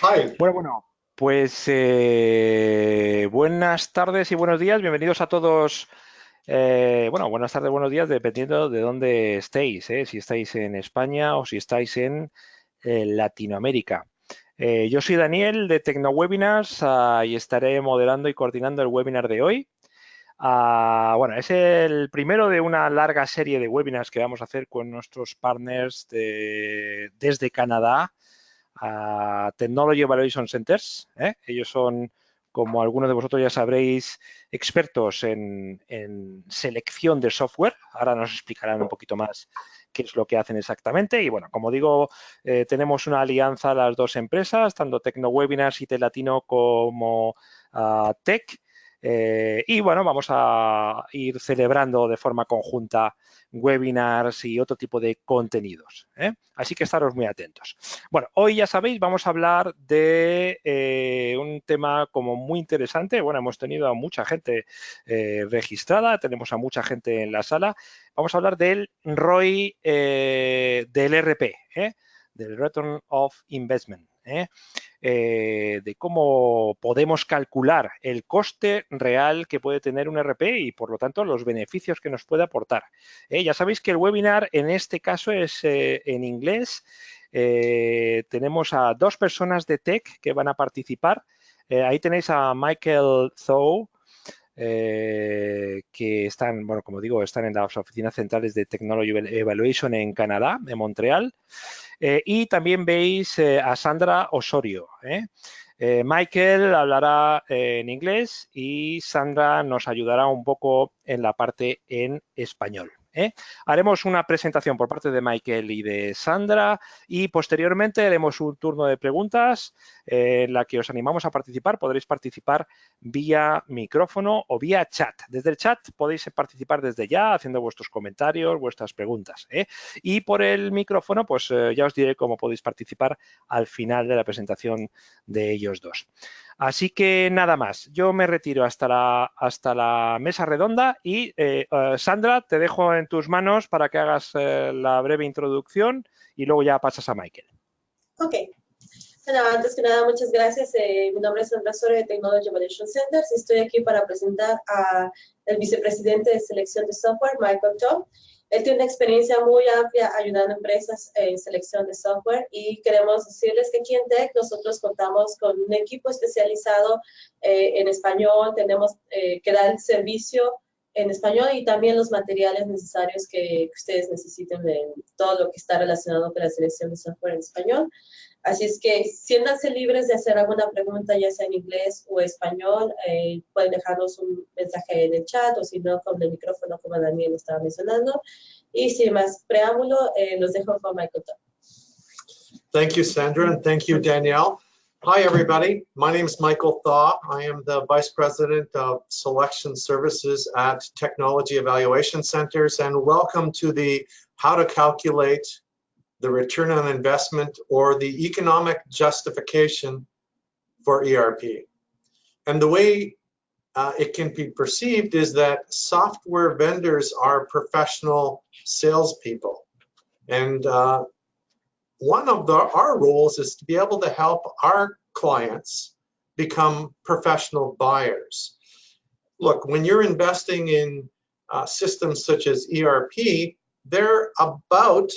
Hi. Bueno, pues buenas tardes y buenos días. Bienvenidos a todos. Bueno, buenas tardes, buenos días, dependiendo de dónde estéis, si estáis en España o si estáis en Latinoamérica. Yo soy Daniel de TecnoWebinars y estaré moderando y coordinando el webinar de hoy. Bueno, es el primero de una larga serie de webinars que vamos a hacer con nuestros partners desde Canadá a Technology Evaluation Centers. Ellos son, como algunos de vosotros ya sabréis, expertos en selección de software. Ahora nos explicarán un poquito más qué es lo que hacen exactamente. Y bueno, como digo, tenemos una alianza las dos empresas, tanto TecnoWebinars y Telatino como Tech. Y bueno, vamos a ir celebrando de forma conjunta webinars y otro tipo de contenidos. Así que estaros muy atentos. Bueno, hoy ya sabéis, vamos a hablar de un tema como muy interesante. Bueno, hemos tenido a mucha gente registrada, tenemos a mucha gente en la sala. Vamos a hablar del ROI del RP, del Return of Investment. De cómo podemos calcular el coste real que puede tener un RP y, por lo tanto, los beneficios que nos puede aportar. Ya sabéis que el webinar en este caso es en inglés. Tenemos a dos personas de Tech que van a participar. Ahí tenéis a Michael Zhou, que están, bueno, como digo, están en las oficinas centrales de Technology Evaluation en Canadá, en Montreal. Y también veis a Sandra Osorio. Michael hablará en inglés y Sandra nos ayudará un poco en la parte en español. Haremos una presentación por parte de Michael y de Sandra y posteriormente haremos un turno de preguntas en la que os animamos a participar. Podréis participar vía micrófono o vía chat. Desde el chat podéis participar desde ya haciendo vuestros comentarios, vuestras preguntas. Y por el micrófono, pues ya os diré cómo podéis participar al final de la presentación de ellos dos. Así que nada más, yo me retiro hasta la mesa redonda y Sandra, te dejo en tus manos para que hagas la breve introducción y luego ya pasas a Michael. Ok. Bueno, antes que nada, muchas gracias. Mi nombre es Sandra Osorio de Technology Evaluation Centers y estoy aquí para presentar al vicepresidente de selección de software, Michael Tom. Él tiene una experiencia muy amplia ayudando a empresas en selección de software y queremos decirles que aquí en Tech nosotros contamos con un equipo especializado en español, tenemos que dar el servicio en español y también los materiales necesarios que ustedes necesiten de todo lo que está relacionado con la selección de software en español. Así es que siéntanse libres de hacer alguna pregunta, ya sea en inglés o español. Pueden dejarnos un mensaje en el chat o si no, con el micrófono, como Daniel estaba mencionando. Y sin más preámbulo, los dejo con Michael. Thank you, Sandra, and thank you, Danielle. Hi, everybody. My name is Michael Thaw. I am the Vice President of Selection Services at Technology Evaluation Centers, and welcome to the How to Calculate the Return on Investment or the Economic Justification for ERP. And the way it can be perceived is that software vendors are professional salespeople. And one of our roles is to be able to help our clients become professional buyers. Look, when you're investing in systems such as ERP, they're about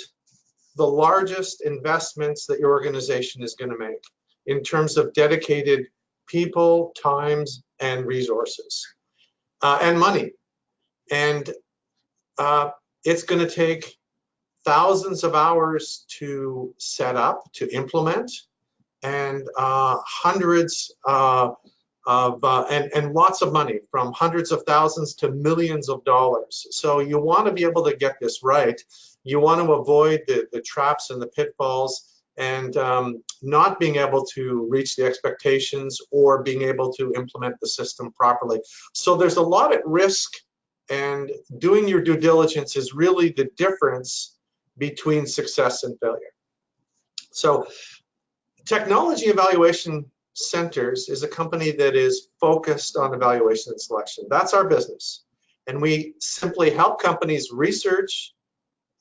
the largest investments that your organization is going to make in terms of dedicated people, times, and resources, and money. And it's going to take thousands of hours to set up, to implement, and hundreds and lots of money, from hundreds of thousands to millions of dollars. So you want to be able to get this right. You want to avoid the traps and the pitfalls and not being able to reach the expectations or being able to implement the system properly. So there's a lot at risk, and doing your due diligence is really the difference between success and failure. So Technology Evaluation Centers is a company that is focused on evaluation and selection. That's our business. And we simply help companies research,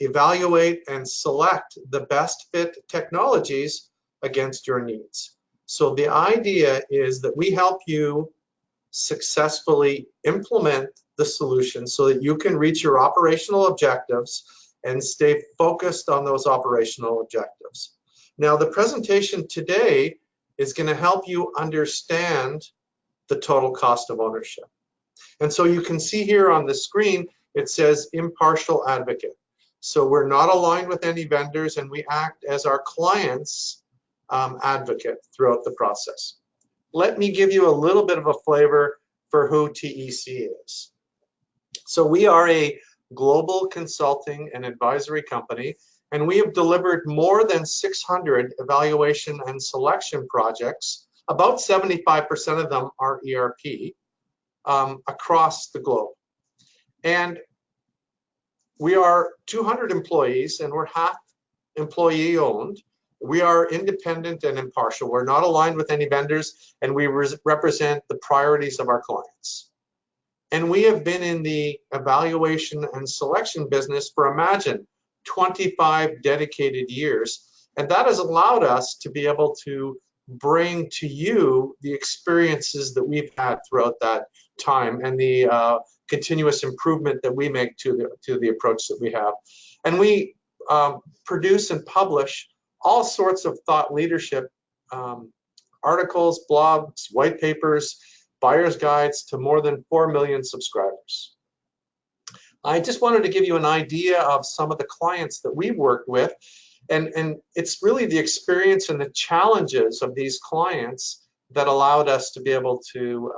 evaluate, and select the best fit technologies against your needs. So the idea is that we help you successfully implement the solution so that you can reach your operational objectives and stay focused on those operational objectives. Now, the presentation today is going to help you understand the total cost of ownership. And so you can see here on the screen, it says impartial advocate. So we're not aligned with any vendors, and we act as our client's advocate throughout the process. Let me give you a little bit of a flavor for who TEC is. So we are a global consulting and advisory company, and we have delivered more than 600 evaluation and selection projects. About 75% of them are ERP across the globe. And we are 200 employees, and we're half employee owned. We are independent and impartial. We're not aligned with any vendors, and we represent the priorities of our clients. And we have been in the evaluation and selection business for, imagine, 25 dedicated years. And that has allowed us to be able to bring to you the experiences that we've had throughout that time and the continuous improvement that we make to the approach that we have. And we produce and publish all sorts of thought leadership articles, blogs, white papers, buyer's guides to more than 4 million subscribers. I just wanted to give you an idea of some of the clients that we've worked with, and it's really the experience and the challenges of these clients that allowed us to be able to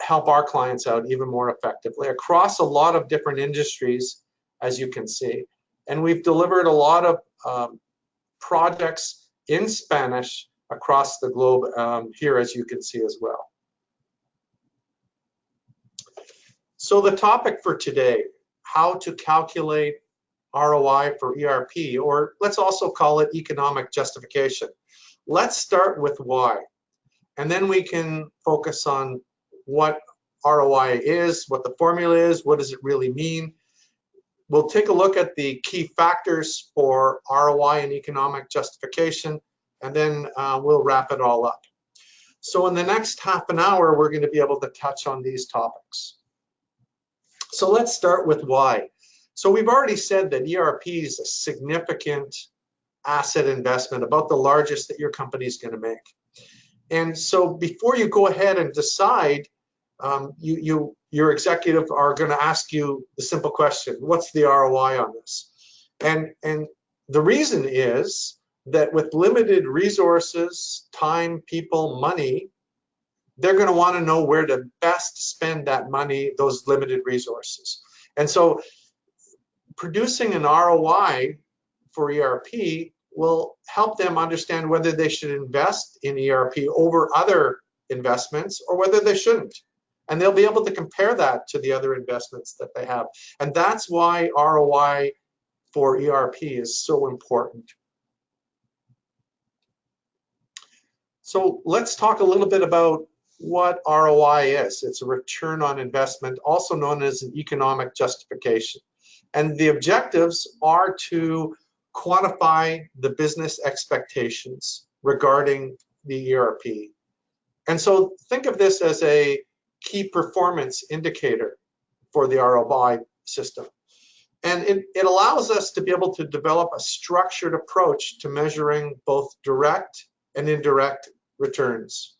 help our clients out even more effectively across a lot of different industries, as you can see. And we've delivered a lot of projects in Spanish across the globe here, as you can see as well. So the topic for today, how to calculate ROI for ERP, or let's also call it economic justification. Let's start with why, and then we can focus on what ROI is, what the formula is, what does it really mean. We'll take a look at the key factors for ROI and economic justification, and then we'll wrap it all up. So in the next half an hour, we're going to be able to touch on these topics. So let's start with why. So we've already said that ERP is a significant asset investment, about the largest that your company is going to make. And so before you go ahead and decide, your executive are going to ask you the simple question, what's the ROI on this? And the reason is that with limited resources, time, people, money, they're going to want to know where to best spend that money, those limited resources. And so producing an ROI for ERP will help them understand whether they should invest in ERP over other investments or whether they shouldn't. And they'll be able to compare that to the other investments that they have. And that's why ROI for ERP is so important. So let's talk a little bit about what ROI is. It's a return on investment, also known as an economic justification. And the objectives are to quantify the business expectations regarding the ERP. And so think of this as a key performance indicator for the ROI system. And it allows us to be able to develop a structured approach to measuring both direct and indirect returns.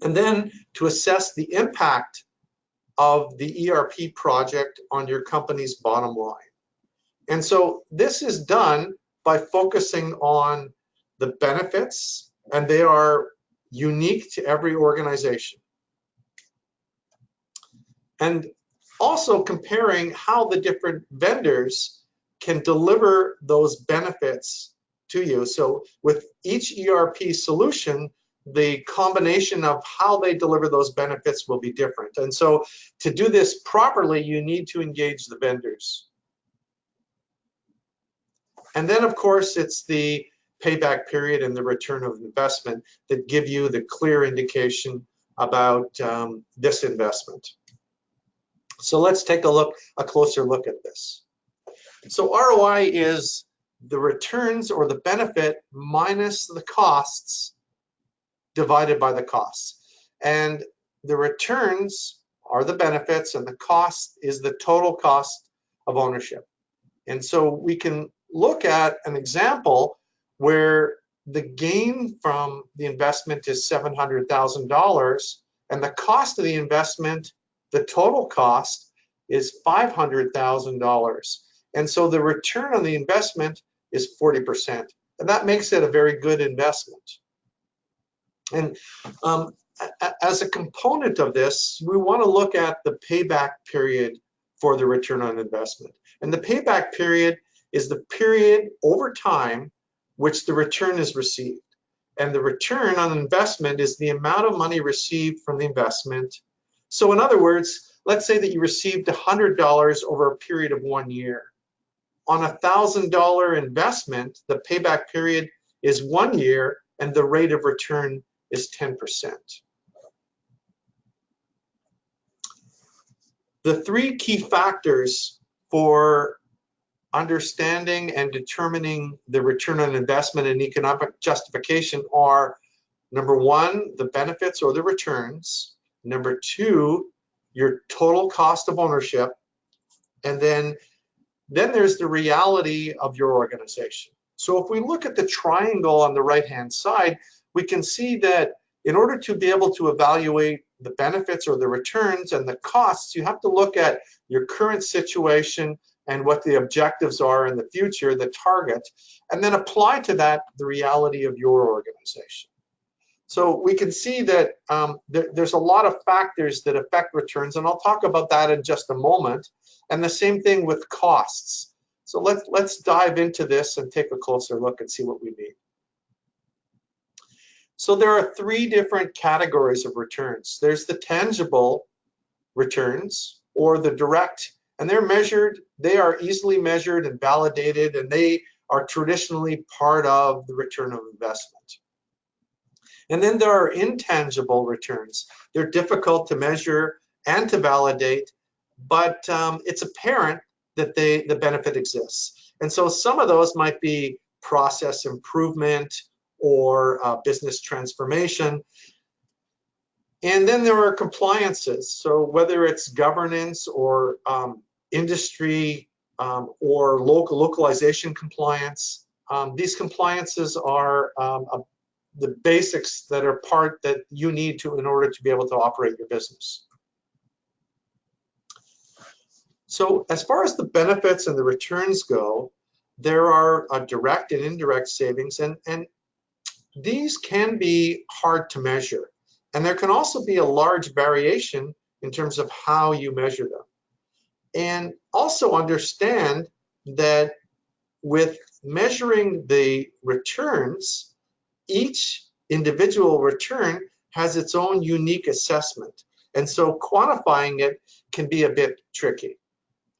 And then to assess the impact of the ERP project on your company's bottom line. And so this is done by focusing on the benefits, and they are unique to every organization. And also comparing how the different vendors can deliver those benefits to you. So with each ERP solution, the combination of how they deliver those benefits will be different. And so to do this properly, you need to engage the vendors. And then, of course, it's the payback period and the return of investment that give you the clear indication about this investment. So let's take a closer look at this. So ROI is the returns or the benefit minus the costs divided by the costs. And the returns are the benefits and the cost is the total cost of ownership. And so we can look at an example where the gain from the investment is $700,000 and the cost of the investment, the total cost, is $500,000. And so the return on the investment is 40%. And that makes it a very good investment. And as a component of this, we want to look at the payback period for the return on investment. And the payback period is the period over time which the return is received. And the return on investment is the amount of money received from the investment. So in other words, let's say that you received $100 over a period of 1 year. On a $1,000 investment, the payback period is 1 year and the rate of return is 10%. The three key factors for understanding and determining the return on investment and economic justification are, number one, the benefits or the returns. Number two, your total cost of ownership. And then there's the reality of your organization. So if we look at the triangle on the right-hand side, we can see that in order to be able to evaluate the benefits or the returns and the costs, you have to look at your current situation and what the objectives are in the future, the target, and then apply to that the reality of your organization. So we can see that there's a lot of factors that affect returns, and I'll talk about that in just a moment. And the same thing with costs. So let's dive into this and take a closer look and see what we mean. So there are three different categories of returns. There's the tangible returns or the direct, and they're measured, they are easily measured and validated, and they are traditionally part of the return on investment. And then there are intangible returns. They're difficult to measure and to validate, but it's apparent that the benefit exists. And so some of those might be process improvement or business transformation. And then there are compliances. So whether it's governance or industry or localization compliance, these compliances are the basics that are part that you need to in order to be able to operate your business. So as far as the benefits and the returns go, there are direct and indirect savings, and these can be hard to measure. And there can also be a large variation in terms of how you measure them. And also understand that with measuring the returns, each individual return has its own unique assessment. And so quantifying it can be a bit tricky.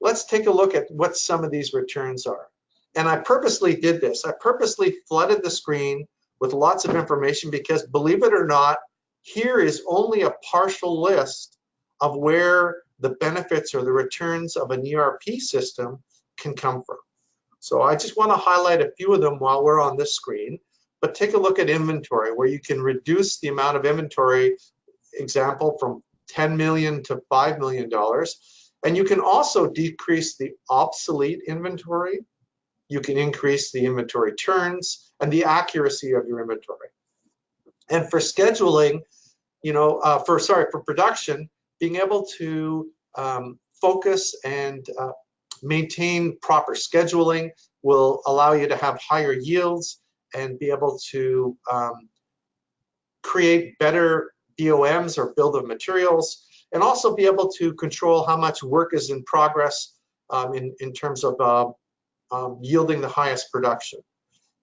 Let's take a look at what some of these returns are. And I purposely did this. I purposely flooded the screen with lots of information because, believe it or not, here is only a partial list of where the benefits or the returns of an ERP system can come from. So I just want to highlight a few of them while we're on this screen. But take a look at inventory, where you can reduce the amount of inventory, example, from $10 million to $5 million. And you can also decrease the obsolete inventory. You can increase the inventory turns and the accuracy of your inventory. And for scheduling, for production, being able to focus and maintain proper scheduling will allow you to have higher yields and be able to create better BOMs or bill of materials, and also be able to control how much work is in progress in terms of yielding the highest production.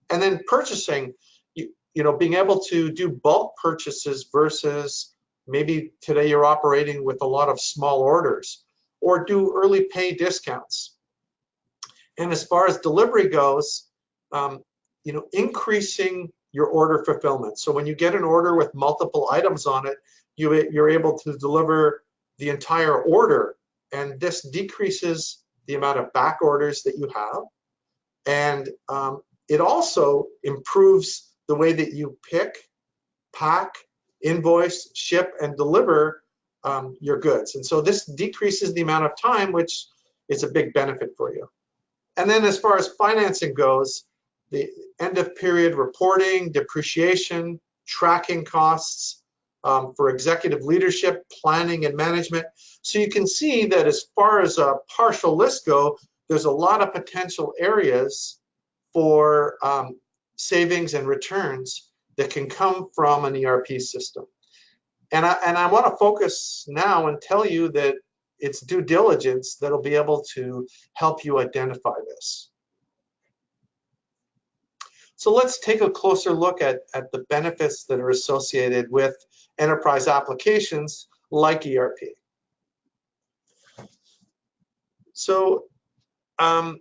And then purchasing, being able to do bulk purchases versus maybe today you're operating with a lot of small orders, or do early pay discounts. And as far as delivery goes, increasing your order fulfillment. So when you get an order with multiple items on it, you're able to deliver the entire order, and this decreases the amount of back orders that you have. And it also improves the way that you pick, pack, invoice, ship, and deliver your goods. And so this decreases the amount of time, which is a big benefit for you. And then as far as financing goes, the end of period reporting, depreciation, tracking costs for executive leadership, planning and management. So you can see that as far as a partial list go, there's a lot of potential areas for savings and returns that can come from an ERP system. And I want to focus now and tell you that it's due diligence that'll be able to help you identify this. So let's take a closer look at the benefits that are associated with enterprise applications like ERP. So some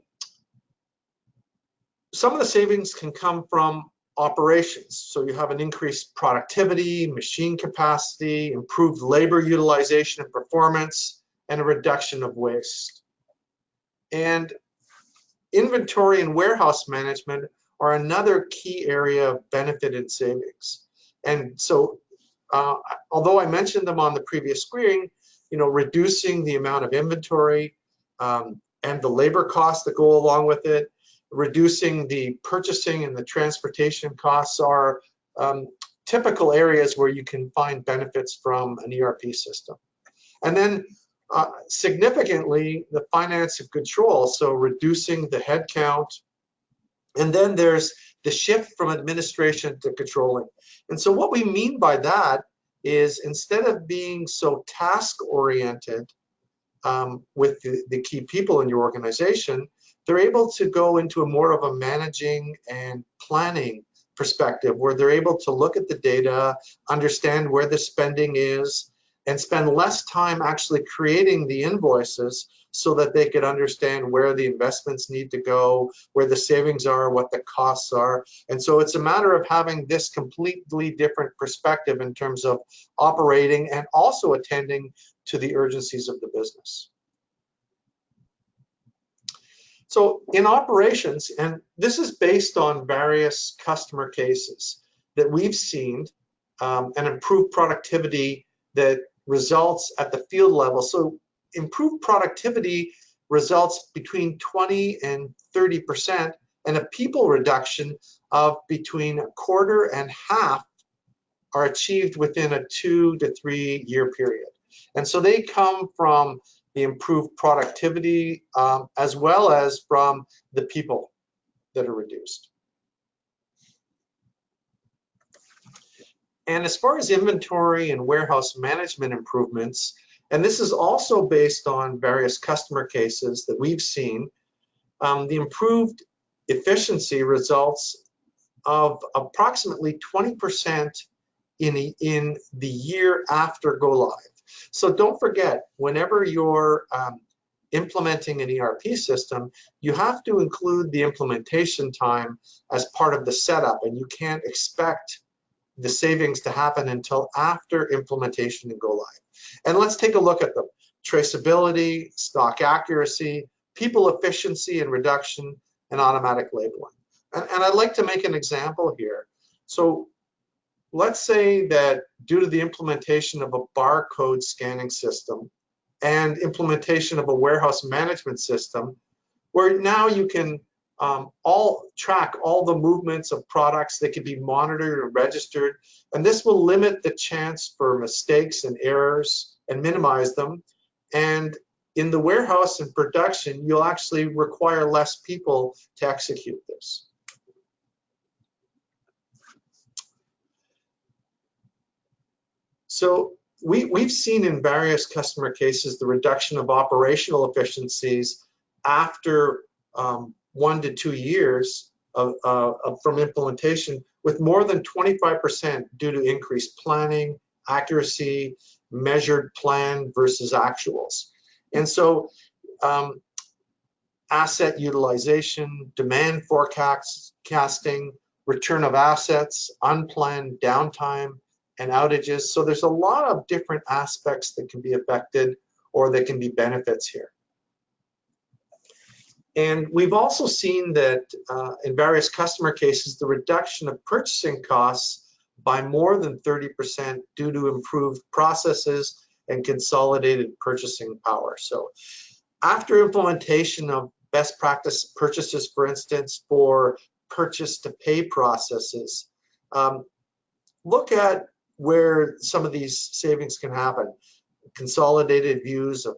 of the savings can come from operations. So you have an increased productivity, machine capacity, improved labor utilization and performance, and a reduction of waste. And inventory and warehouse management are another key area of benefit and savings. And so although I mentioned them on the previous screen, reducing the amount of inventory and the labor costs that go along with it, reducing the purchasing and the transportation costs are typical areas where you can find benefits from an ERP system. And then significantly, the finance and control, so reducing the headcount. And then there's the shift from administration to controlling. And so what we mean by that is instead of being so task-oriented with the key people in your organization, they're able to go into a more of a managing and planning perspective where they're able to look at the data, understand where the spending is, and spend less time actually creating the invoices so that they could understand where the investments need to go, where the savings are, what the costs are. And so it's a matter of having this completely different perspective in terms of operating and also attending to the urgencies of the business. So in operations, and this is based on various customer cases that we've seen an improved productivity that results at the field level. So improved productivity results between 20 and 30%, and a people reduction of between a quarter and half are achieved within a 2 to 3 year period. And so they come from the improved productivity as well as from the people that are reduced. And as far as inventory and warehouse management improvements, and this is also based on various customer cases that we've seen, the improved efficiency results of approximately 20% in the year after go live. So don't forget, whenever you're implementing an ERP system, you have to include the implementation time as part of the setup, and you can't expect the savings to happen until after implementation and go live. And let's take a look at them. Traceability, stock accuracy, people efficiency and reduction, and automatic labeling. And I'd like to make an example here. So let's say that due to the implementation of a barcode scanning system and implementation of a warehouse management system, where now you can track all the movements of products that can be monitored and registered, and this will limit the chance for mistakes and errors and minimize them. And in the warehouse and production, you'll actually require less people to execute this. So we've seen in various customer cases the reduction of operational efficiencies after 1 to 2 years from implementation, with more than 25% due to increased planning, accuracy, measured plan versus actuals. And so asset utilization, demand forecasting, return of assets, unplanned downtime, and outages. So there's a lot of different aspects that can be affected or that can be benefits here. And we've also seen that in various customer cases, the reduction of purchasing costs by more than 30% due to improved processes and consolidated purchasing power. So after implementation of best practice purchases, for instance, for purchase to pay processes, look at where some of these savings can happen. Consolidated views of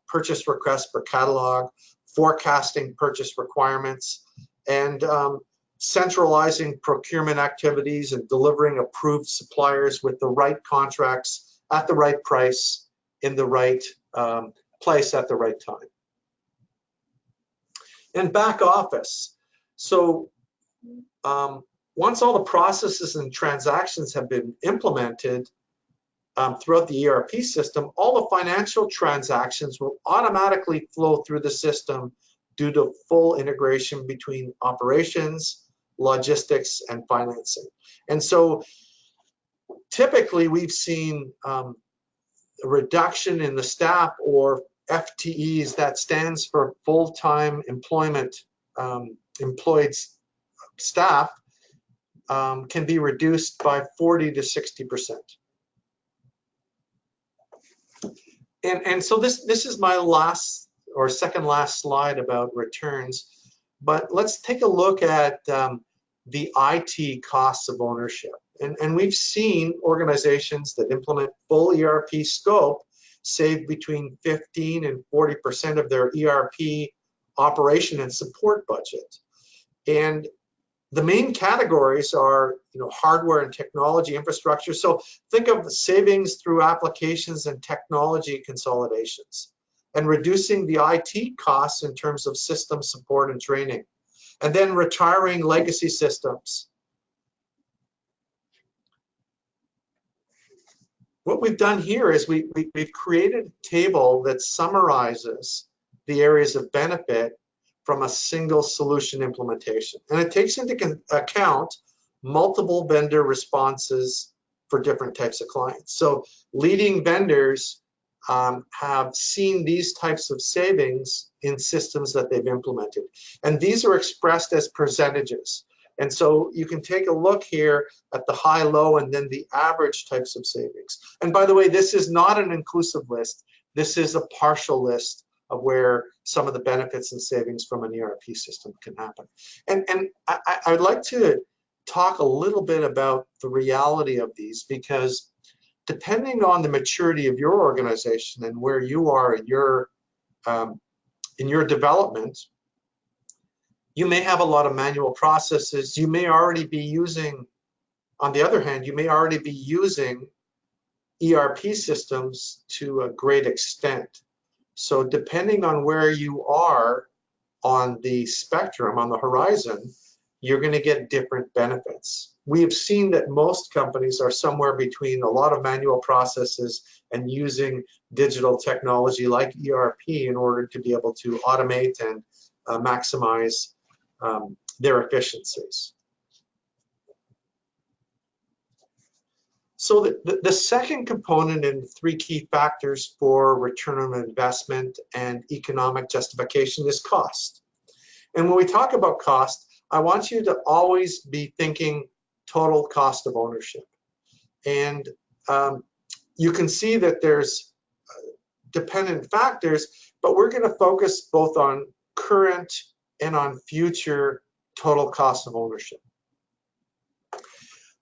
purchase requests per catalog, forecasting purchase requirements, and centralizing procurement activities and delivering approved suppliers with the right contracts at the right price in the right place at the right time. And back office. So once all the processes and transactions have been implemented throughout the ERP system, all the financial transactions will automatically flow through the system due to full integration between operations, logistics, and financing. And so typically we've seen a reduction in the staff, or FTEs, that stands for full-time employment, employed staff, can be reduced by 40 to 60%. And so this is my last or second last slide about returns, but let's take a look at the IT costs of ownership. And we've seen organizations that implement full ERP scope save between 15 and 40% of their ERP operation and support budget. And the main categories are, hardware and technology infrastructure. So think of savings through applications and technology consolidations, and reducing the IT costs in terms of system support and training, and then retiring legacy systems. What we've done here is we've created a table that summarizes the areas of benefit from a single solution implementation. And it takes into account multiple vendor responses for different types of clients. So leading vendors have seen these types of savings in systems that they've implemented. And these are expressed as percentages. And so you can take a look here at the high, low, and then the average types of savings. And by the way, this is not an inclusive list. This is a partial list of where some of the benefits and savings from an ERP system can happen. And I'd like to talk a little bit about the reality of these, because depending on the maturity of your organization and where you are in your development, you may have a lot of manual processes. You may already be using, on the other hand, you may already be using ERP systems to a great extent. So depending on where you are on the spectrum, on the horizon, you're going to get different benefits. We have seen that most companies are somewhere between a lot of manual processes and using digital technology like ERP in order to be able to automate and maximize their efficiencies. So the second component in 3 key factors for return on investment and economic justification is cost. And when we talk about cost, I want you to always be thinking total cost of ownership. And you can see that there's dependent factors, but we're going to focus both on current and on future total cost of ownership.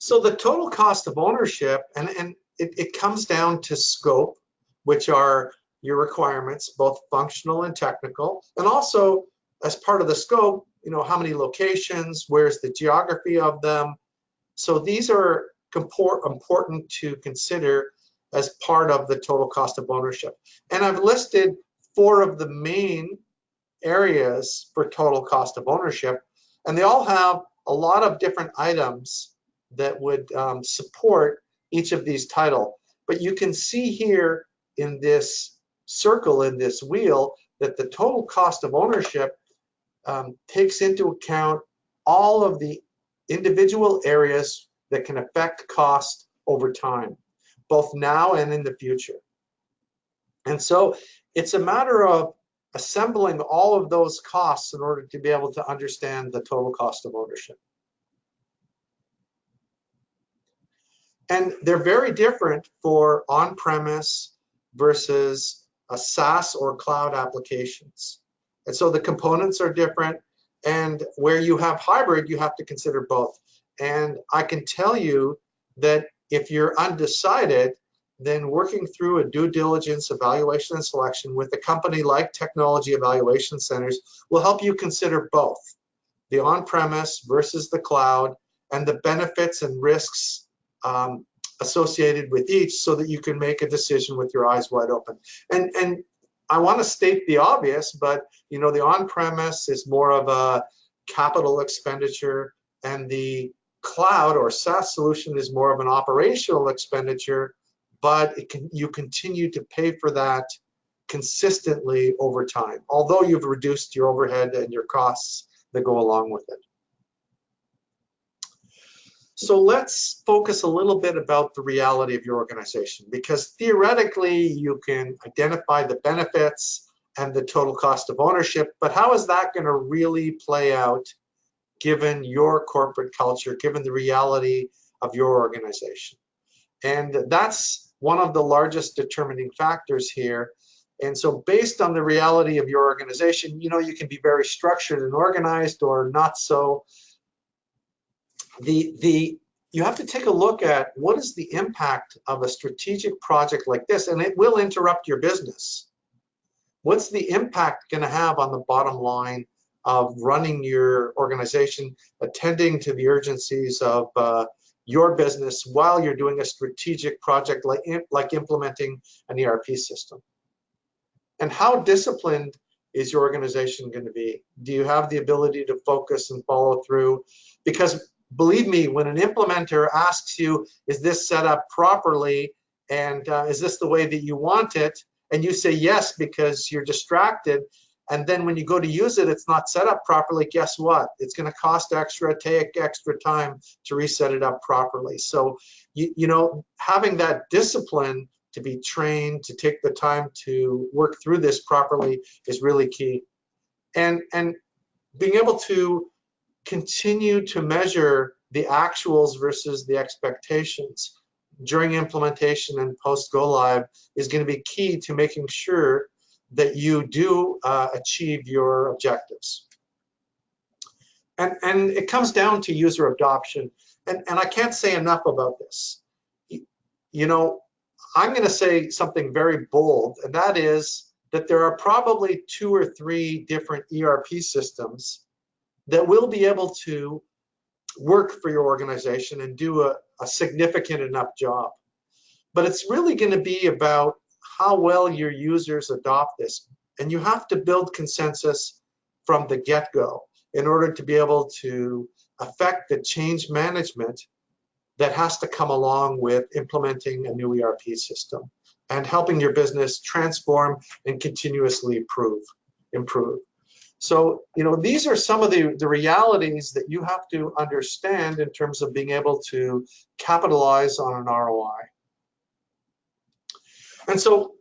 So the total cost of ownership, and it comes down to scope, which are your requirements, both functional and technical, and also as part of the scope, how many locations, where's the geography of them. So these are important to consider as part of the total cost of ownership. And I've listed 4 of the main areas for total cost of ownership, and they all have a lot of different items that would support each of these title. But you can see here in this circle, in this wheel, that the total cost of ownership takes into account all of the individual areas that can affect cost over time, both now and in the future. And so it's a matter of assembling all of those costs in order to be able to understand the total cost of ownership. And they're very different for on-premise versus a SaaS or cloud applications. And so the components are different, and where you have hybrid, you have to consider both. And I can tell you that if you're undecided, then working through a due diligence evaluation and selection with a company like Technology Evaluation Centers will help you consider both the on-premise versus the cloud and the benefits and risks associated with each, so that you can make a decision with your eyes wide open. And I want to state the obvious, but you know, the on-premise is more of a capital expenditure, and the cloud or SaaS solution is more of an operational expenditure, but you continue to pay for that consistently over time, although you've reduced your overhead and your costs that go along with it. So let's focus a little bit about the reality of your organization, because theoretically you can identify the benefits and the total cost of ownership, but how is that going to really play out given your corporate culture, given the reality of your organization? And that's one of the largest determining factors here. And so based on the reality of your organization, you know, you can be very structured and organized or not so. You have to take a look at what is the impact of a strategic project like this, and it will interrupt your business. What's the impact going to have on the bottom line of running your organization, attending to the urgencies of your business while you're doing a strategic project like implementing an ERP system? And how disciplined is your organization going to be? Do you have the ability to focus and follow through? Because believe me, when an implementer asks you, is this set up properly, and is this the way that you want it, and you say yes because you're distracted, and then when you go to use it, it's not set up properly, guess what? It's going to cost extra, take extra time to reset it up properly. So, you know, having that discipline to be trained, to take the time to work through this properly is really key. And being able to continue to measure the actuals versus the expectations during implementation and post go live is going to be key to making sure that you do achieve your objectives. And it comes down to user adoption. And I can't say enough about this. You know, I'm going to say something very bold, and that is that there are probably 2 or 3 different ERP systems that will be able to work for your organization and do a significant enough job. But it's really going to be about how well your users adopt this. And you have to build consensus from the get-go in order to be able to affect the change management that has to come along with implementing a new ERP system and helping your business transform and continuously improve. So, you know, these are some of the realities that you have to understand in terms of being able to capitalize on an ROI. And so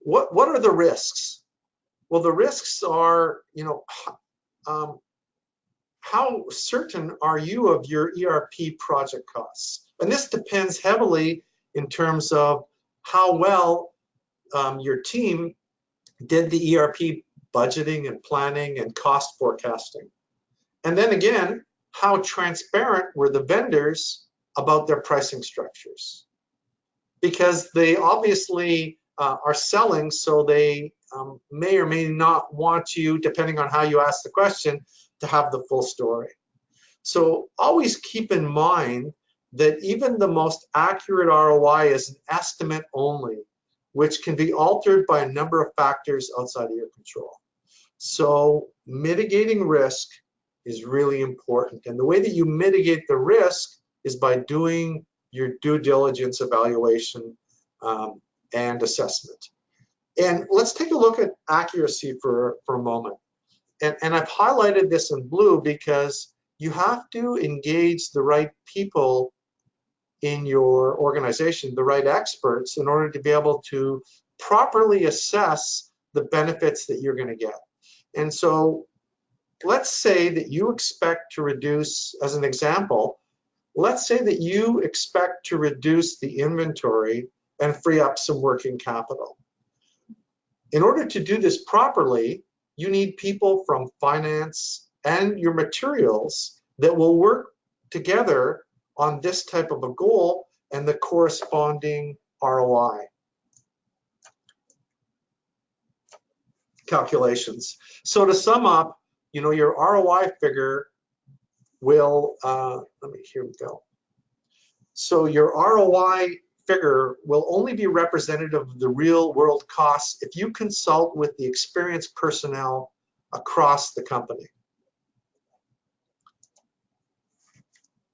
what are the risks? Well, the risks are, you know, how certain are you of your ERP project costs? And this depends heavily in terms of how well your team did the ERP budgeting and planning and cost forecasting. And then again, how transparent were the vendors about their pricing structures? Because they obviously are selling, so they may or may not want you, depending on how you ask the question, to have the full story. So always keep in mind that even the most accurate ROI is an estimate only, which can be altered by a number of factors outside of your control. So mitigating risk is really important. And the way that you mitigate the risk is by doing your due diligence evaluation and assessment. And let's take a look at accuracy for a moment. And I've highlighted this in blue because you have to engage the right people in your organization, the right experts, in order to be able to properly assess the benefits that you're going to get. And so let's say that you expect to reduce, as an example, let's say that you expect to reduce the inventory and free up some working capital. In order to do this properly, you need people from finance and your materials that will work together on this type of a goal and the corresponding ROI calculations. So to sum up, you know, your ROI figure will, here we go. So your ROI figure will only be representative of the real world costs if you consult with the experienced personnel across the company.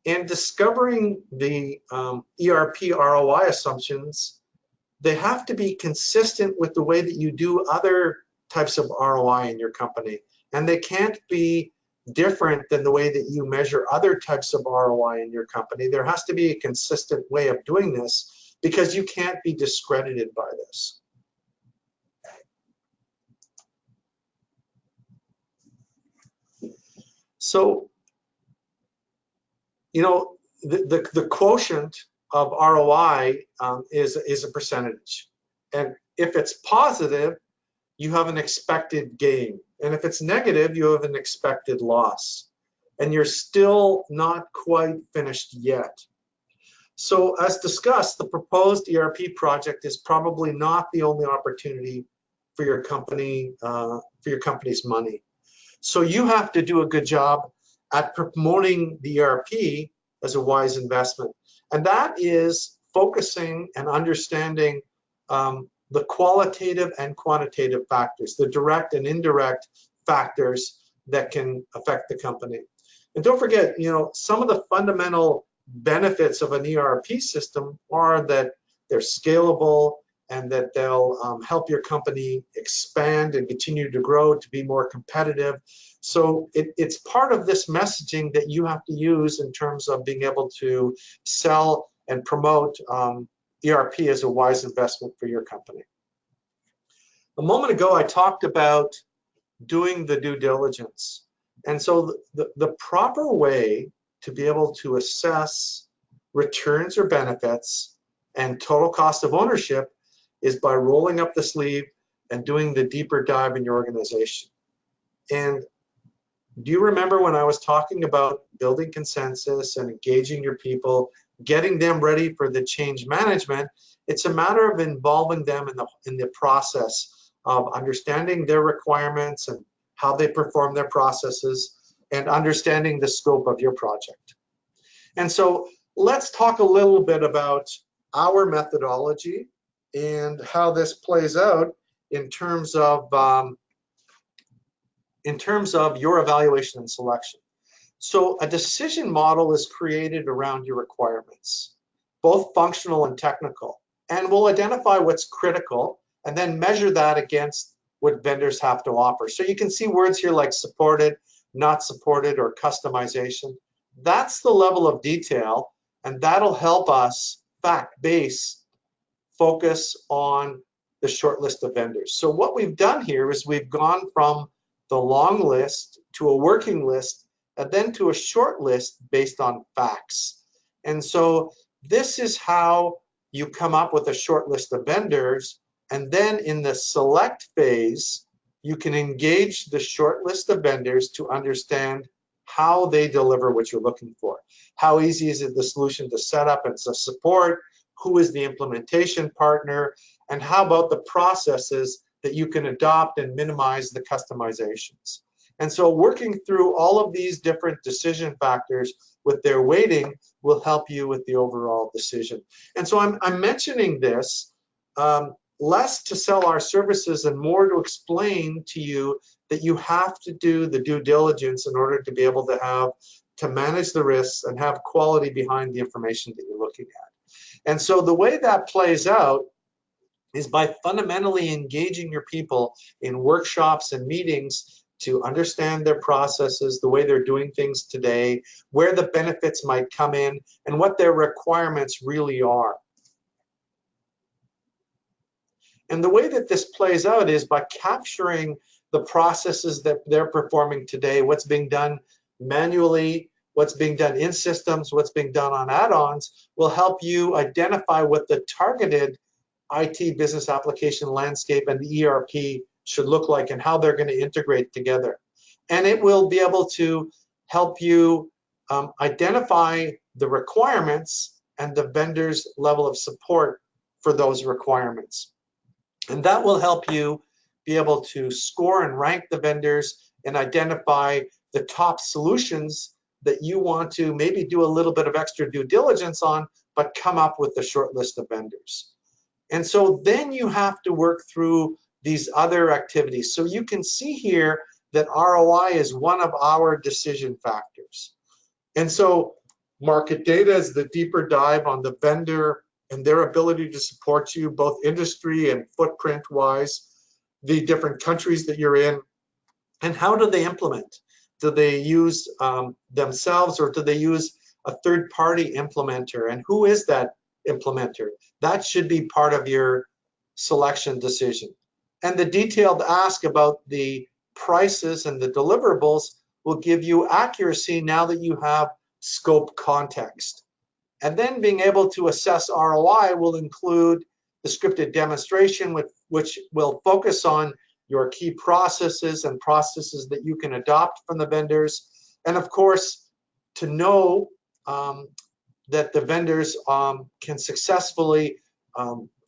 In discovering the ERP ROI assumptions, they have to be consistent with the way that you do other types of ROI in your company. And they can't be different than the way that you measure other types of ROI in your company. There has to be a consistent way of doing this because you can't be discredited by this. So, you know, the quotient of ROI is a percentage. And if it's positive, you have an expected gain. And if it's negative, you have an expected loss. And you're still not quite finished yet. So as discussed, the proposed ERP project is probably not the only opportunity for your company, for your company's money. So you have to do a good job at promoting the ERP as a wise investment. And that is focusing and understanding the qualitative and quantitative factors, the direct and indirect factors that can affect the company. And don't forget, you know, some of the fundamental benefits of an ERP system are that they're scalable and that they'll help your company expand and continue to grow to be more competitive. So it's part of this messaging that you have to use in terms of being able to sell and promote ERP as a wise investment for your company. A moment ago, I talked about doing the due diligence. And so the proper way to be able to assess returns or benefits and total cost of ownership is by rolling up the sleeve and doing the deeper dive in your organization. And do you remember when I was talking about building consensus and engaging your people, getting them ready for the change management? It's a matter of involving them in the process of understanding their requirements and how they perform their processes and understanding the scope of your project. And so let's talk a little bit about our methodology and how this plays out in terms of your evaluation and selection. So a decision model is created around your requirements, both functional and technical, and we'll identify what's critical and then measure that against what vendors have to offer. So you can see words here like supported, not supported, or customization. That's the level of detail, and that'll help us fact-based focus on the short list of vendors. So what we've done here is we've gone from the long list to a working list and then to a short list based on facts. And so this is how you come up with a short list of vendors, and then in the select phase, you can engage the short list of vendors to understand how they deliver what you're looking for. How easy is it the solution to set up and to support? Who is the implementation partner? And how about the processes that you can adopt and minimize the customizations? And so working through all of these different decision factors with their weighting will help you with the overall decision. And so I'm mentioning this less to sell our services and more to explain to you that you have to do the due diligence in order to be able to manage the risks and have quality behind the information that you're looking at. And so the way that plays out is by fundamentally engaging your people in workshops and meetings to understand their processes, the way they're doing things today, where the benefits might come in, and what their requirements really are. And the way that this plays out is by capturing the processes that they're performing today, what's being done manually, what's being done in systems, what's being done on add-ons, will help you identify what the targeted IT business application landscape and the ERP should look like and how they're going to integrate together. And it will be able to help you identify the requirements and the vendor's level of support for those requirements. And that will help you be able to score and rank the vendors and identify the top solutions that you want to maybe do a little bit of extra due diligence on, but come up with a short list of vendors. And so then you have to work through these other activities. So you can see here that ROI is one of our decision factors. And so market data is the deeper dive on the vendor and their ability to support you, both industry and footprint wise, the different countries that you're in, and how do they implement? Do they use themselves, or do they use a third-party implementer? And who is that implementer? That should be part of your selection decision. And the detailed ask about the prices and the deliverables will give you accuracy now that you have scope context. And then being able to assess ROI will include the scripted demonstration, which will focus on your key processes and processes that you can adopt from the vendors. And of course, to know that the vendors can successfully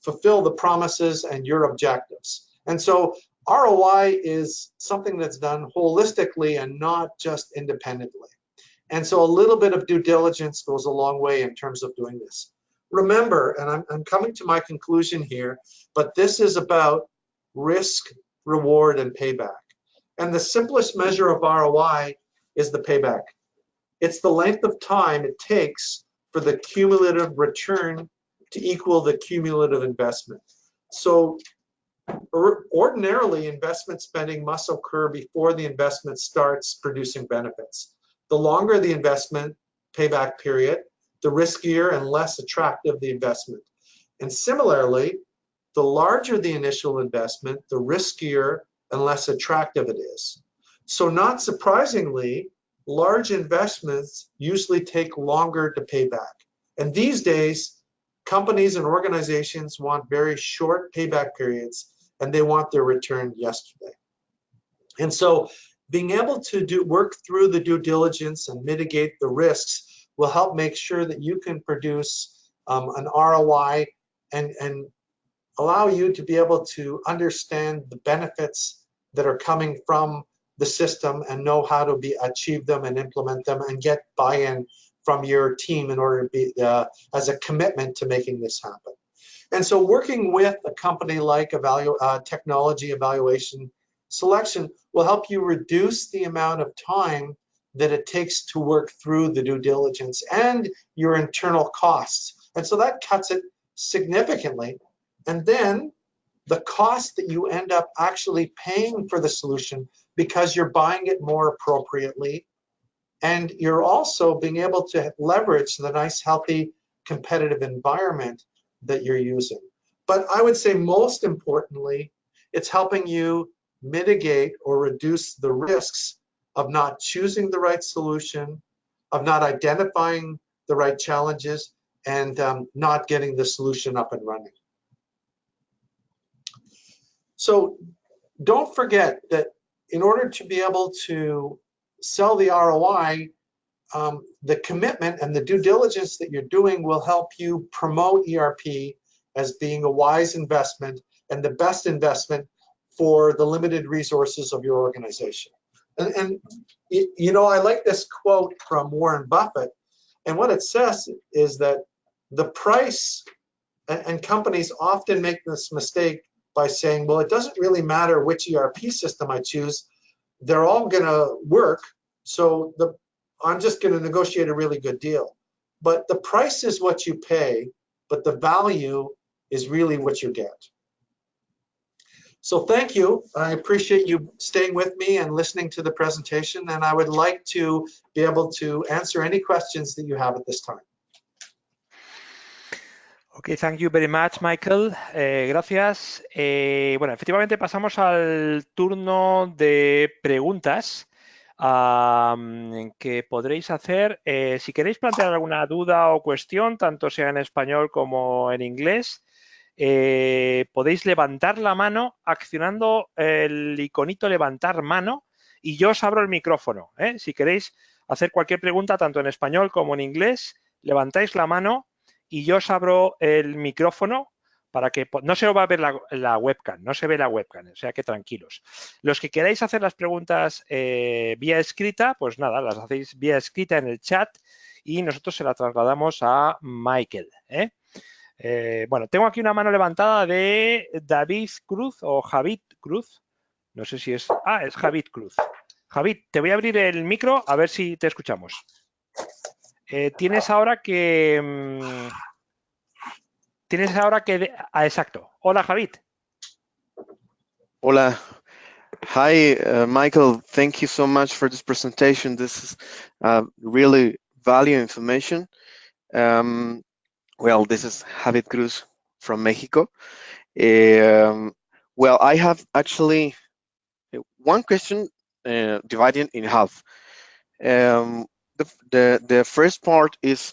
fulfill the promises and your objectives. And so ROI is something that's done holistically and not just independently. And so a little bit of due diligence goes a long way in terms of doing this. Remember, and I'm coming to my conclusion here, but this is about risk, reward, and payback. And the simplest measure of ROI is the payback. It's the length of time it takes for the cumulative return to equal the cumulative investment. So ordinarily, investment spending must occur before the investment starts producing benefits. The longer the investment payback period, the riskier and less attractive the investment. And similarly, the larger the initial investment, the riskier and less attractive it is. So not surprisingly, large investments usually take longer to pay back. And these days, companies and organizations want very short payback periods, and they want their return yesterday. And so being able to work through the due diligence and mitigate the risks will help make sure that you can produce an ROI and allow you to be able to understand the benefits that are coming from the system and know how to achieve them and implement them and get buy-in from your team in order to be as a commitment to making this happen. And so working with a company like Technology Evaluation Selection will help you reduce the amount of time that it takes to work through the due diligence and your internal costs. And so that cuts it significantly. And then the cost that you end up actually paying for the solution because you're buying it more appropriately, and you're also being able to leverage the nice, healthy, competitive environment that you're using. But I would say most importantly, it's helping you mitigate or reduce the risks of not choosing the right solution, of not identifying the right challenges, and not getting the solution up and running. So don't forget that in order to be able to sell the ROI, the commitment and the due diligence that you're doing will help you promote ERP as being a wise investment and the best investment for the limited resources of your organization. And you know, I like this quote from Warren Buffett, and what it says is that the price, and companies often make this mistake by saying, well, it doesn't really matter which ERP system I choose, they're all gonna work, so I'm just gonna negotiate a really good deal. But the price is what you pay, but the value is really what you get. So thank you. I appreciate you staying with me and listening to the presentation, and I would like to be able to answer any questions that you have at this time. Ok, thank you very much, Michael. Gracias. Bueno, efectivamente pasamos al turno de preguntas que podréis hacer. Si queréis plantear alguna duda o cuestión, tanto sea en español como en inglés, podéis levantar la mano accionando el iconito levantar mano y yo os abro el micrófono. Si queréis hacer cualquier pregunta, tanto en español como en inglés, levantáis la mano y yo os abro el micrófono para que no se os va a ver la webcam, no se ve la webcam, o sea que tranquilos. Los que queráis hacer las preguntas vía escrita, pues nada, las hacéis vía escrita en el chat y nosotros se la trasladamos a Michael. Bueno, tengo aquí una mano levantada de David Cruz o Javid Cruz. No sé si es... Ah, es Javid Cruz. Javid, te voy a abrir el micro a ver si te escuchamos. Tienes ahora que... exacto. Hola, Javid. Hola. Hi, Michael. Thank you so much for this presentation. This is really valuable information. Well, this is Javid Cruz from Mexico. Well, I have actually one question divided in half. The first part is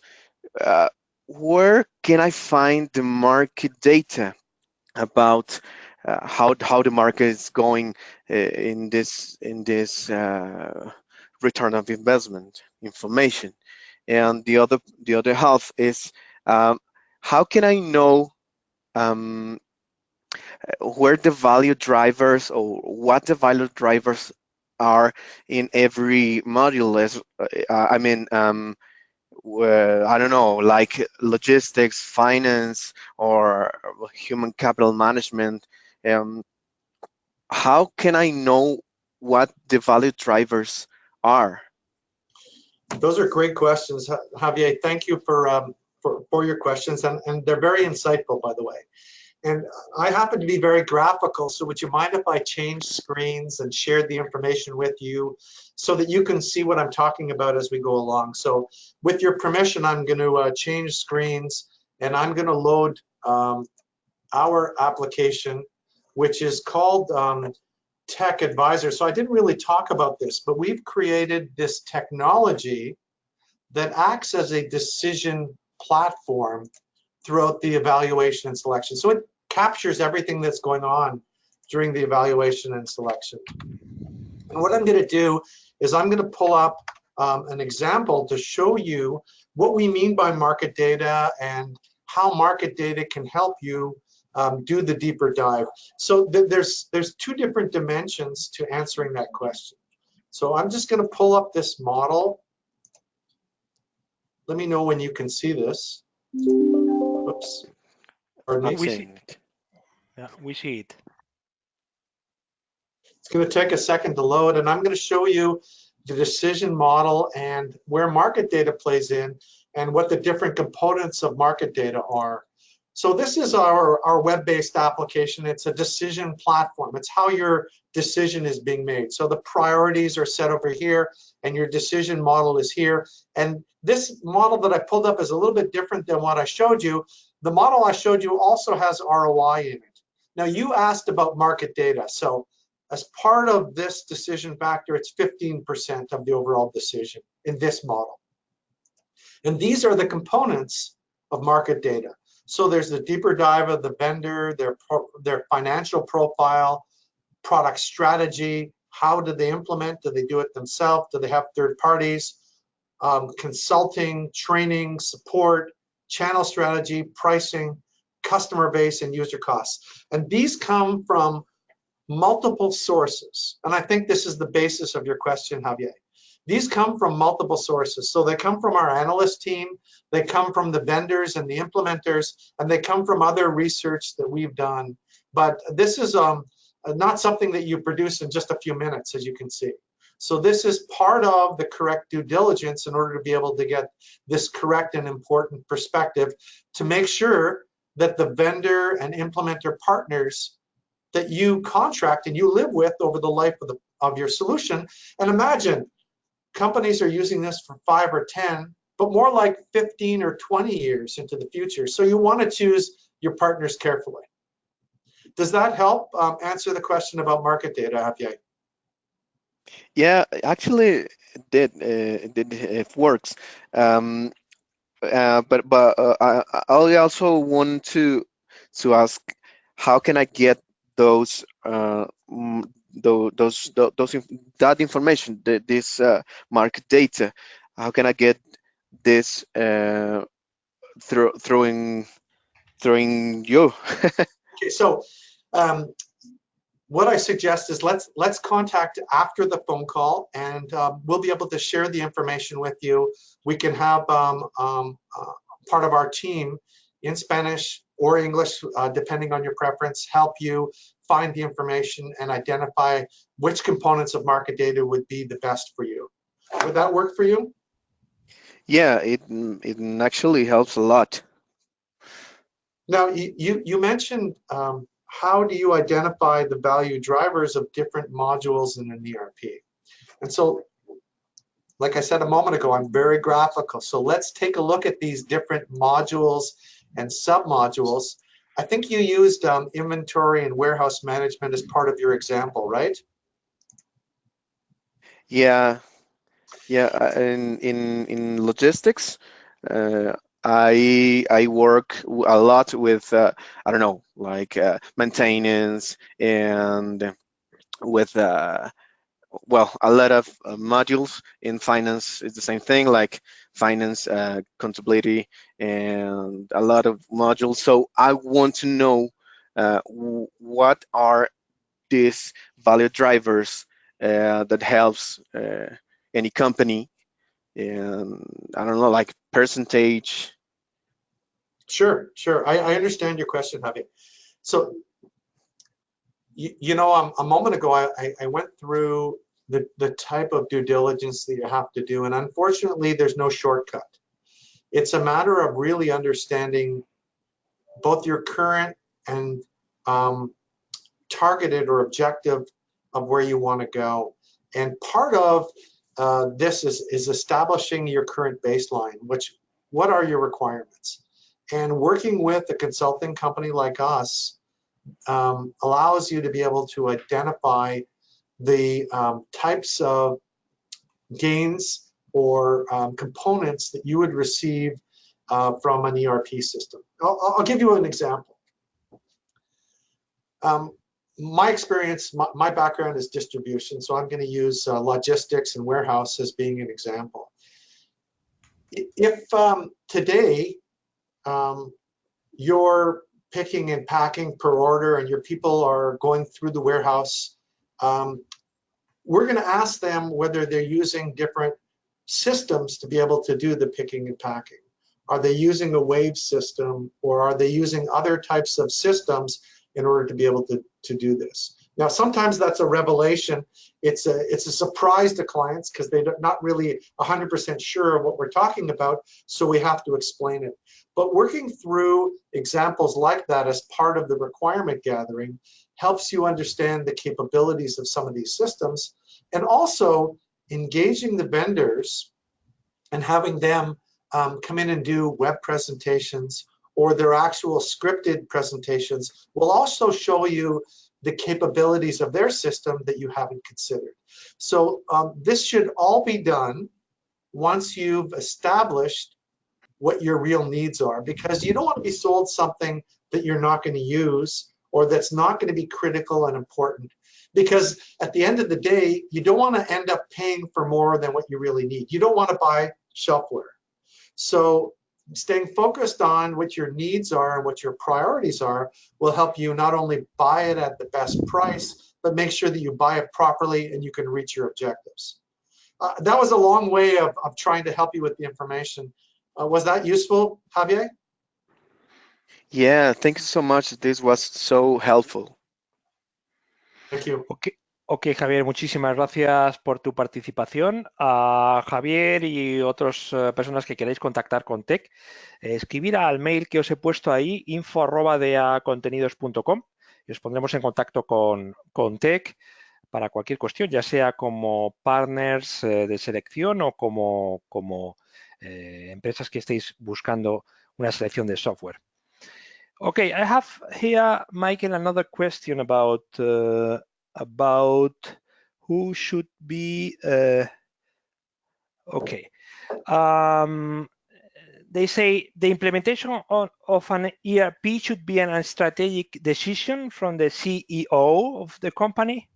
where can I find the market data about how the market is going in this return of investment information? And the other half is how can I know where the value drivers or what the value drivers are in every module? I mean, I don't know, like logistics, finance, or human capital management. How can I know what the value drivers are? Those are great questions, Javier. Thank you for your questions, and they're very insightful, by the way. And I happen to be very graphical, so would you mind if I change screens and share the information with you so that you can see what I'm talking about as we go along? So with your permission, I'm going to change screens, and I'm going to load our application, which is called Tech Advisor. So I didn't really talk about this, but we've created this technology that acts as a decision platform throughout the evaluation and selection. So it captures everything that's going on during the evaluation and selection. And what I'm going to do is I'm going to pull up an example to show you what we mean by market data and how market data can help you do the deeper dive. So there's two different dimensions to answering that question. So I'm just going to pull up this model. Let me know when you can see this. Oops. We see it. Yeah, we see it. It's going to take a second to load, and I'm going to show you the decision model and where market data plays in and what the different components of market data are. So this is our web-based application. It's a decision platform. It's how your decision is being made. So the priorities are set over here, and your decision model is here. And this model that I pulled up is a little bit different than what I showed you. The model I showed you also has ROI in it. Now, you asked about market data. So as part of this decision factor, it's 15% of the overall decision in this model. And these are the components of market data. So there's the deeper dive of the vendor, their financial profile, product strategy, how do they implement, do they do it themselves, do they have third parties, consulting, training, support, channel strategy, pricing, customer base, and user costs. And these come from multiple sources. And I think this is the basis of your question, Javier. These come from multiple sources. So they come from our analyst team, they come from the vendors and the implementers, and they come from other research that we've done. But this is not something that you produce in just a few minutes, as you can see. So this is part of the correct due diligence in order to be able to get this correct and important perspective to make sure that the vendor and implementer partners that you contract and you live with over the life of your solution. And imagine companies are using this for 5 or 10 but more like 15 or 20 years into the future. So you want to choose your partners carefully. Does that help answer the question about market data, Javier? Yeah, actually, it works. I also want to ask, how can I get those that information, this market data? How can I get this throwing you? Okay, so what I suggest is let's contact after the phone call, and we'll be able to share the information with you. We can have part of our team in Spanish or English, depending on your preference, help you find the information and identify which components of market data would be the best for you. Would that work for you? Yeah, it actually helps a lot. Now, you mentioned how do you identify the value drivers of different modules in an ERP? And so, like I said a moment ago, I'm very graphical. So let's take a look at these different modules and sub-modules. I think you used inventory and warehouse management as part of your example, right? Yeah, in logistics, I work a lot with I don't know, like maintenance, and with well, a lot of modules. In finance it's the same thing, like finance, contability, and a lot of modules. So I want to know what are these value drivers that helps any company, and I don't know, like percentage. Sure. I understand your question, Javi. So, you know, a moment ago, I went through the type of due diligence that you have to do, and unfortunately, there's no shortcut. It's a matter of really understanding both your current and targeted or objective of where you want to go. And part of this is establishing your current baseline, what are your requirements? And working with a consulting company like us allows you to be able to identify the types of gains or components that you would receive from an ERP system. I'll give you an example. My experience, my background is distribution, so I'm going to use logistics and warehouse as being an example. If today you're picking and packing per order and your people are going through the warehouse, we're going to ask them whether they're using different systems to be able to do the picking and packing. Are they using a wave system, or are they using other types of systems in order to be able to do this? Now, sometimes that's a revelation. It's a surprise to clients because they're not really 100% sure of what we're talking about, so we have to explain it. But working through examples like that as part of the requirement gathering helps you understand the capabilities of some of these systems, and also engaging the vendors and having them come in and do web presentations or their actual scripted presentations will also show you the capabilities of their system that you haven't considered. So this should all be done once you've established what your real needs are, because you don't want to be sold something that you're not going to use or that's not going to be critical and important. Because at the end of the day, you don't want to end up paying for more than what you really need. You don't want to buy shelfware. So staying focused on what your needs are and what your priorities are will help you not only buy it at the best price, but make sure that you buy it properly and you can reach your objectives. That was a long way of trying to help you with the information. Was that useful, Javier? Yeah, thank you so much. This was so helpful. Thank you. Ok, Javier, muchísimas gracias por tu participación. A Javier y otras personas que queráis contactar con Tech, escribir al mail que os he puesto ahí, info@deacontenidos.com, y os pondremos en contacto con Tech para cualquier cuestión, ya sea como partners de selección o como empresas que estéis buscando una selección de software. Okay, I have here, Michael, another question about who should be. Okay. They say the implementation of an ERP should be a strategic decision from the CEO of the company.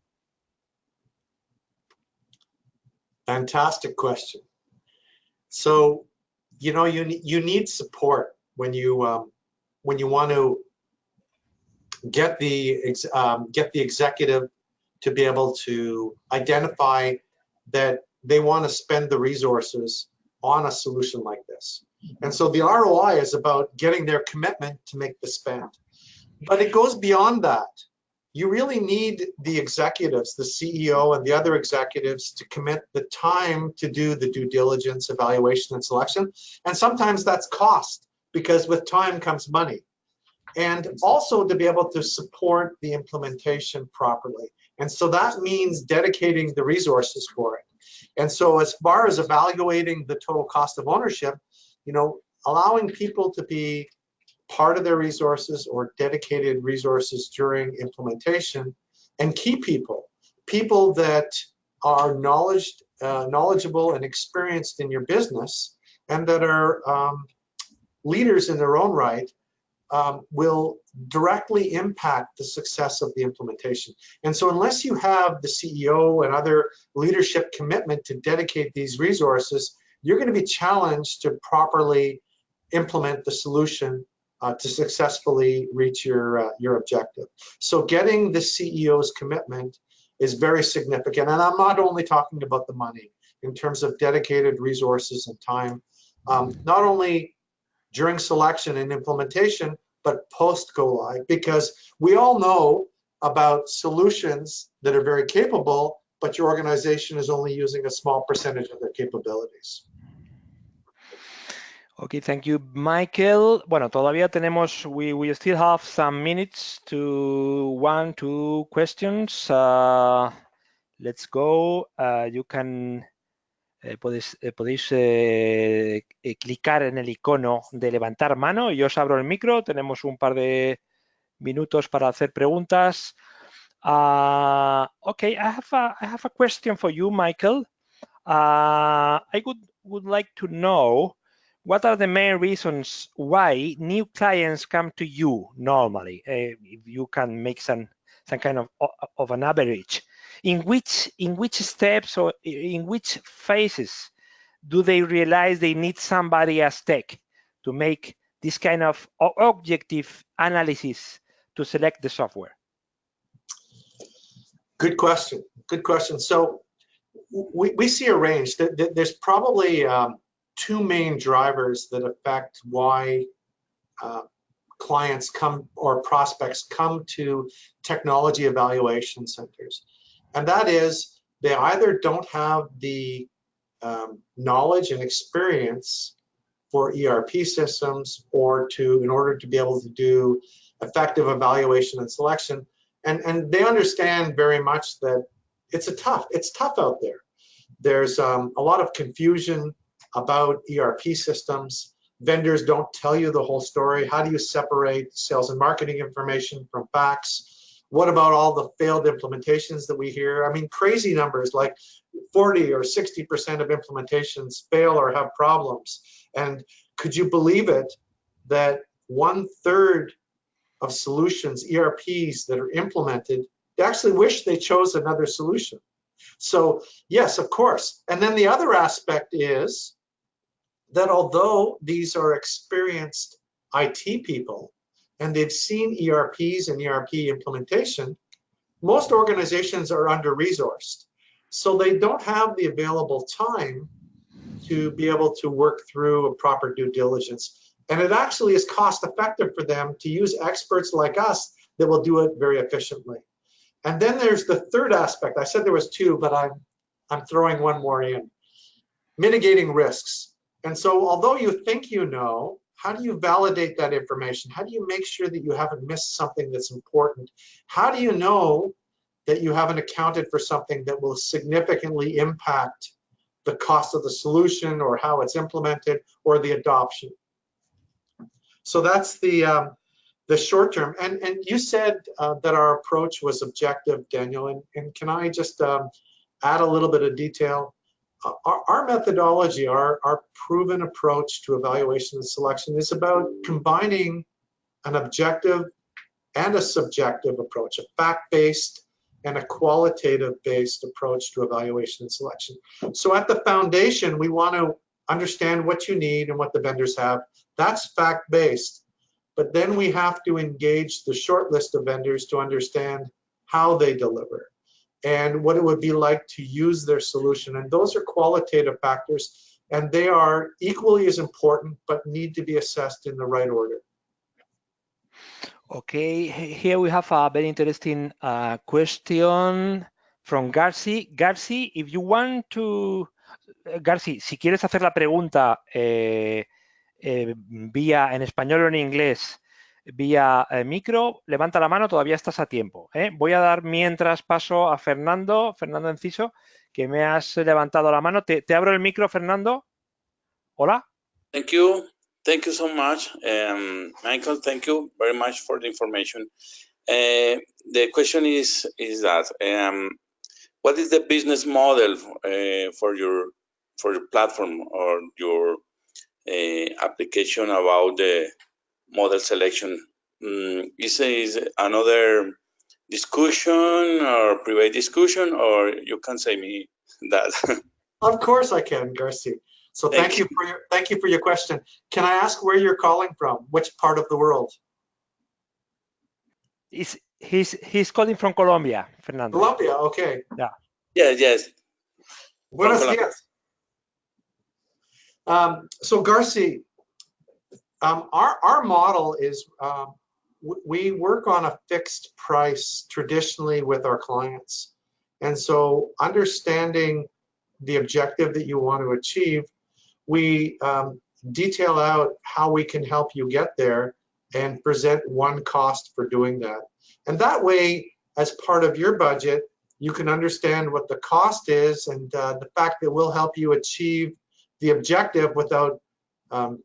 Fantastic question. So, you know, you need support when you want to get the executive to be able to identify that they want to spend the resources on a solution like this. And so the ROI is about getting their commitment to make the spend. But it goes beyond that. You really need the executives, the CEO and the other executives, to commit the time to do the due diligence, evaluation, and selection. And sometimes that's cost, because with time comes money. And also to be able to support the implementation properly. And so that means dedicating the resources for it. And so as far as evaluating the total cost of ownership, you know, allowing people to be part of their resources or dedicated resources during implementation, and key people that are knowledgeable and experienced in your business, and that are leaders in their own right, will directly impact the success of the implementation. And so unless you have the CEO and other leadership commitment to dedicate these resources, you're going to be challenged to properly implement the solution to successfully reach your objective. So getting the CEO's commitment is very significant. And I'm not only talking about the money in terms of dedicated resources and time, not only during selection and implementation, but post go live, because we all know about solutions that are very capable, but your organization is only using a small percentage of their capabilities. Okay, thank you, Michael. Bueno, todavía tenemos, we still have some minutes to 1-2 questions. Let's go. You can, podéis clicar en el icono de levantar mano y yo os abro el micro. Tenemos un par de minutos para hacer preguntas. Okay, I have a question for you, Michael. I would like to know, what are the main reasons why new clients come to you normally? If you can make some kind of an average. In which steps or in which phases do they realize they need somebody as tech to make this kind of objective analysis to select the software? Good question. Good question. So we see a range. There's probably two main drivers that affect why clients come or prospects come to technology evaluation centers. And that is, they either don't have the knowledge and experience for ERP systems or in order to be able to do effective evaluation and selection. And they understand very much that it's tough out there. There's a lot of confusion about ERP systems. Vendors don't tell you the whole story. How do you separate sales and marketing information from facts? What about all the failed implementations that we hear? I mean, crazy numbers like 40 or 60% of implementations fail or have problems. And could you believe it that 1/3 of solutions, ERPs that are implemented, they actually wish they chose another solution? So yes, of course. And then the other aspect is that although these are experienced IT people and they've seen ERPs and ERP implementation, most organizations are under-resourced. So they don't have the available time to be able to work through a proper due diligence. And it actually is cost effective for them to use experts like us that will do it very efficiently. And then there's the third aspect. I said there was two, but I'm throwing one more in. Mitigating risks. And so although you think you know, how do you validate that information? How do you make sure that you haven't missed something that's important? How do you know that you haven't accounted for something that will significantly impact the cost of the solution or how it's implemented or the adoption. So that's the short term. And you said that our approach was objective, Daniel, and can I just add a little bit of detail? Our methodology, our proven approach to evaluation and selection is about combining an objective and a subjective approach, a fact-based and a qualitative-based approach to evaluation and selection. So at the foundation, we want to understand what you need and what the vendors have. That's fact-based. But then we have to engage the short list of vendors to understand how they deliver and what it would be like to use their solution. And those are qualitative factors, and they are equally as important, but need to be assessed in the right order. Okay, here we have a very interesting question from Garci. Garci, if you want to, Garci, si quieres hacer la pregunta vía en español o en inglés, vía micro, levanta la mano, todavía estás a tiempo. Voy a dar mientras paso a Fernando Enciso, que me has levantado la mano. Te abro el micro, Fernando. Hola. Thank you. Thank you so much. Michael, thank you very much for the information. The question is that, what is the business model for your platform or your application about the model selection? Is another discussion or private discussion, or you can say me that? Of course I can, Garci. So thank you for your question. Can I ask where you're calling from? Which part of the world? He's calling from Colombia, Fernando. Colombia, okay. Yeah. Yes. Buenos dias. So Garci, our model is we work on a fixed price traditionally with our clients. And so understanding the objective that you want to achieve, we detail out how we can help you get there and present one cost for doing that. And that way, as part of your budget, you can understand what the cost is and the fact that we'll help you achieve the objective without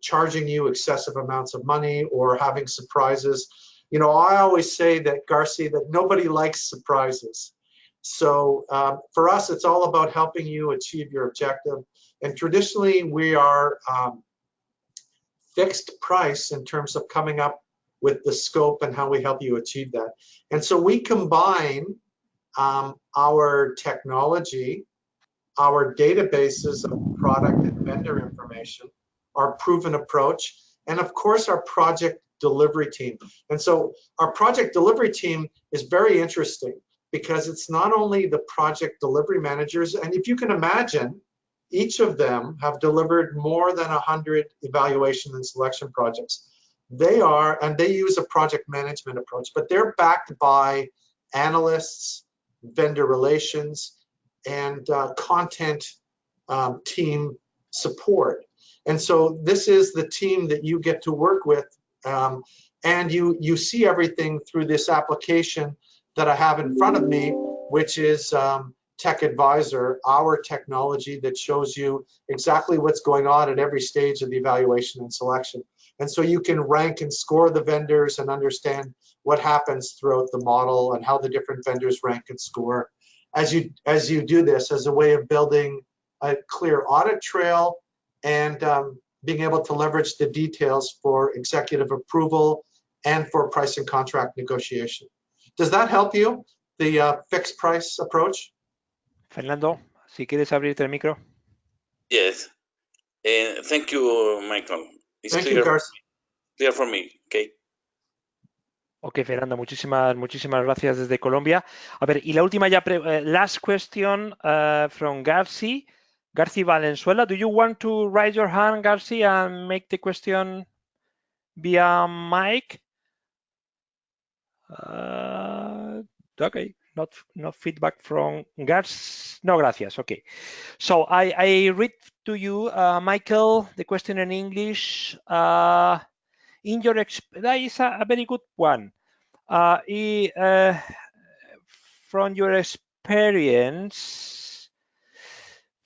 charging you excessive amounts of money or having surprises. You know, I always say that, Garci, that nobody likes surprises. So for us, it's all about helping you achieve your objective. And traditionally, we are fixed price in terms of coming up with the scope and how we help you achieve that. And so we combine our technology, our databases of product and vendor information, our proven approach, and of course our project delivery team. And so our project delivery team is very interesting because it's not only the project delivery managers, and if you can imagine, each of them have delivered more than 100 evaluation and selection projects. They use a project management approach, but they're backed by analysts, vendor relations, and content team support. And so this is the team that you get to work with, and you see everything through this application that I have in front of me, which is Tech Advisor, our technology that shows you exactly what's going on at every stage of the evaluation and selection. And so you can rank and score the vendors and understand what happens throughout the model and how the different vendors rank and score as you do this as a way of building a clear audit trail and being able to leverage the details for executive approval and for price and contract negotiation. Does that help you, the fixed price approach? Fernando, si quieres abrirte el micro. Yes. Thank you, Michael. It's Thank you, Garci. Clear for me. Okay. Ok, Fernando, muchísimas gracias desde Colombia. A ver, y la última ya, last question from Garci. Garci Valenzuela, do you want to raise your hand, Garci, and make the question via mic? Okay, not feedback from Garci. No, gracias. Okay. So I read to you, Michael, the question in English. That is a very good one. From your experience,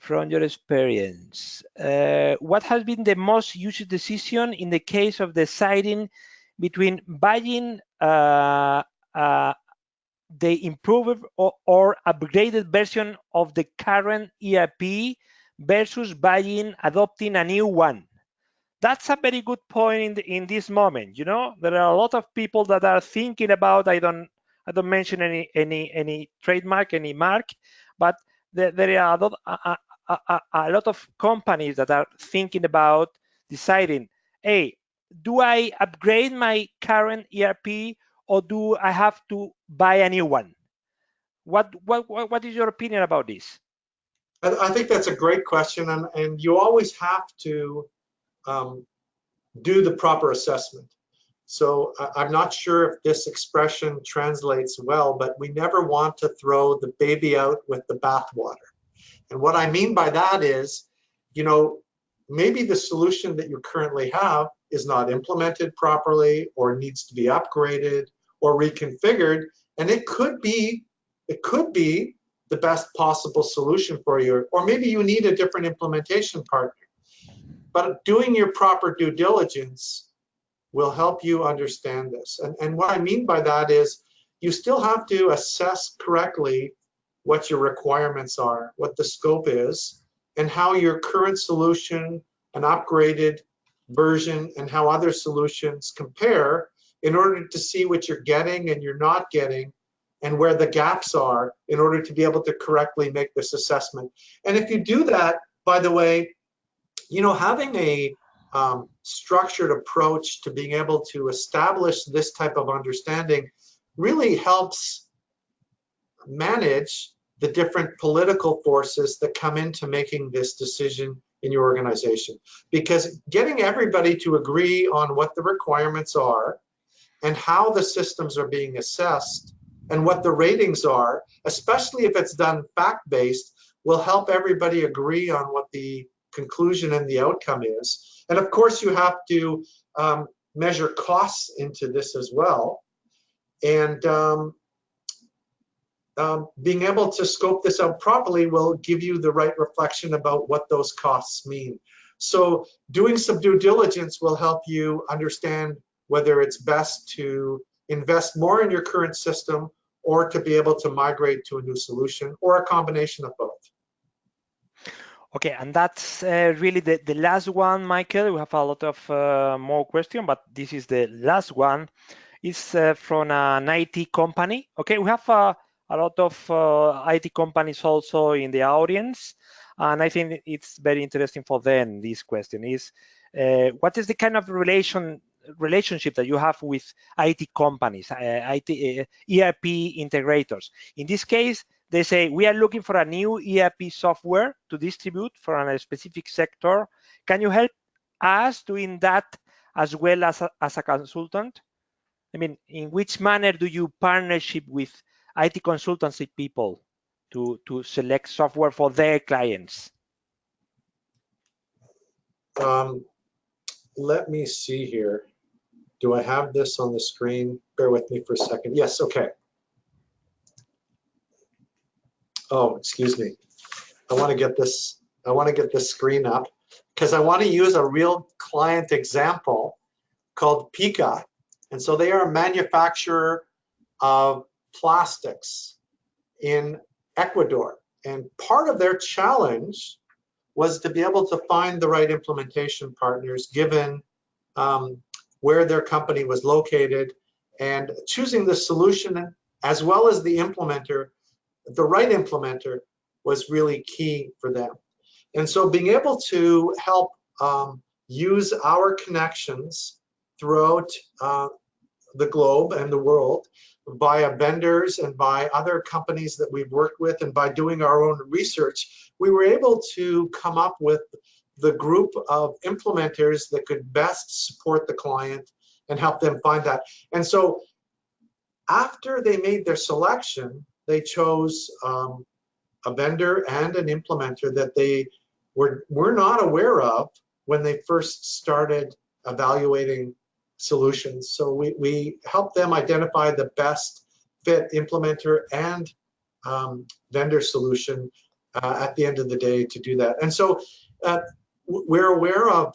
from your experience, what has been the most used decision in the case of deciding between buying the improved or upgraded version of the current ERP versus adopting a new one? That's a very good point in this moment. You know, there are a lot of people that are thinking about, I don't mention any trademark, any mark, but there are a lot of companies that are thinking about deciding, hey, do I upgrade my current ERP or do I have to buy a new one? What is your opinion about this? I think that's a great question, and you always have to do the proper assessment. So I'm not sure if this expression translates well, but we never want to throw the baby out with the bathwater. And what I mean by that is, you know, maybe the solution that you currently have is not implemented properly or needs to be upgraded or reconfigured, and it could be the best possible solution for you, or maybe you need a different implementation partner. But doing your proper due diligence will help you understand this. And what I mean by that is you still have to assess correctly what your requirements are, what the scope is, and how your current solution, an upgraded version, and how other solutions compare in order to see what you're getting and you're not getting and where the gaps are in order to be able to correctly make this assessment. And if you do that, by the way, you know, having a structured approach to being able to establish this type of understanding really helps manage the different political forces that come into making this decision in your organization. Because getting everybody to agree on what the requirements are and how the systems are being assessed and what the ratings are, especially if it's done fact-based, will help everybody agree on what the conclusion and the outcome is. And of course, you have to measure costs into this as well. And being able to scope this out properly will give you the right reflection about what those costs mean. So doing some due diligence will help you understand whether it's best to invest more in your current system or to be able to migrate to a new solution, or a combination of both. Okay, and that's really the last one, Michael. We have a lot of more questions, but this is the last one. It's from an IT company. Okay, we have a lot of IT companies also in the audience, and I think it's very interesting for them. This question is, what is the kind of relationship that you have with IT companies, ERP integrators? In this case, they say, we are looking for a new ERP software to distribute for a specific sector. Can you help us doing that as well as a consultant? I mean, in which manner do you partnership with IT consultancy people to select software for their clients? Let me see here. Do I have this on the screen? Bear with me for a second. Yes, okay. Oh, excuse me. I want to get this screen up because I want to use a real client example called Pika. And so they are a manufacturer of plastics in Ecuador. And part of their challenge was to be able to find the right implementation partners given where their company was located, and choosing the solution as well as the implementer, the right implementer, was really key for them. And so being able to help use our connections throughout the globe and the world via vendors and by other companies that we've worked with, and by doing our own research, we were able to come up with the group of implementers that could best support the client and help them find that. And so after they made their selection, they chose a vendor and an implementer that they were not aware of when they first started evaluating solutions. So we helped them identify the best fit implementer and vendor solution at the end of the day to do that. And so we're aware of